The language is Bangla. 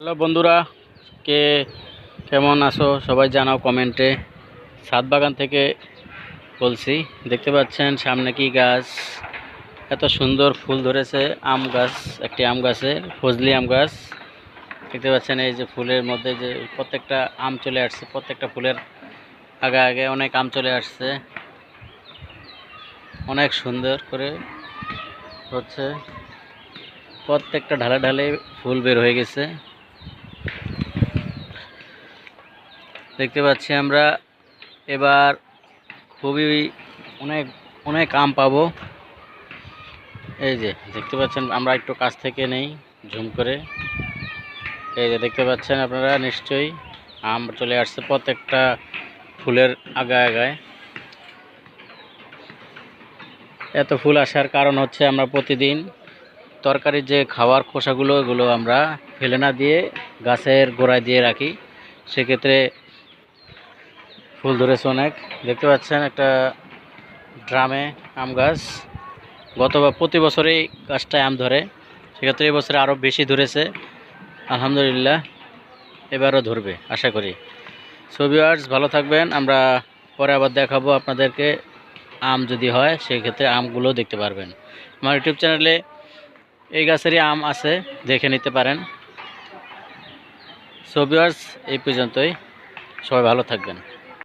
হ্যালো বন্ধুরা, কে কেমন আছো সবাই জানাও কমেন্টে। ছাদ বাগান থেকে বলছি। দেখতে পাচ্ছেন সামনে কি গাছ, এত সুন্দর ফুল ধরেছে। আম গাছ, একটি আম গাছে ফজলি আম গাছ। দেখতে পাচ্ছেন এই যে ফুলের মধ্যে যে প্রত্যেকটা আম চলে আসছে, প্রত্যেকটা ফুলের আগে আগে অনেক আম চলে আসছে। অনেক সুন্দর করে হচ্ছে, প্রত্যেকটা ঢালে ঢালে ফুল বের হয়ে গেছে। দেখতে পাচ্ছি আমরা এবার খুবই অনেক অনেক আম পাবো। এই যে দেখতে পাচ্ছেন, আমরা একটু কাছ থেকে নেই ঝুম করে। এই যে দেখতে পাচ্ছেন আপনারা নিশ্চয়ই আম চলে আসছে প্রত্যেকটা ফুলের আগায় আগায়। এত ফুল আসার কারণ হচ্ছে আমরা প্রতিদিন তরকারির যে খাওয়ার খোসাগুলো, এগুলো আমরা ফেলে না দিয়ে গাছের গোড়ায় দিয়ে রাখি। সেক্ষেত্রে ফুল ধরেছে অনেক। দেখতে পাচ্ছেন একটা ড্রামে আম গাছ। প্রতি বছরেই গাছটায় আম ধরে, সেক্ষেত্রে এবছরে আরও বেশি ধরেছে আলহামদুলিল্লাহ। এবারও ধরবে আশা করি। সো ভিউয়ার্স, ভালো থাকবেন। আমরা পরে আবার দেখাবো আপনাদেরকে। আম যদি হয় সেক্ষেত্রে আমগুলো দেখতে পারবেন। আমার ইউটিউব চ্যানেলে এই গাছেরই আম আছে, দেখে নিতে পারেন। সো ভিউয়ার্স, এই পর্যন্তই। সবাই ভালো থাকবেন।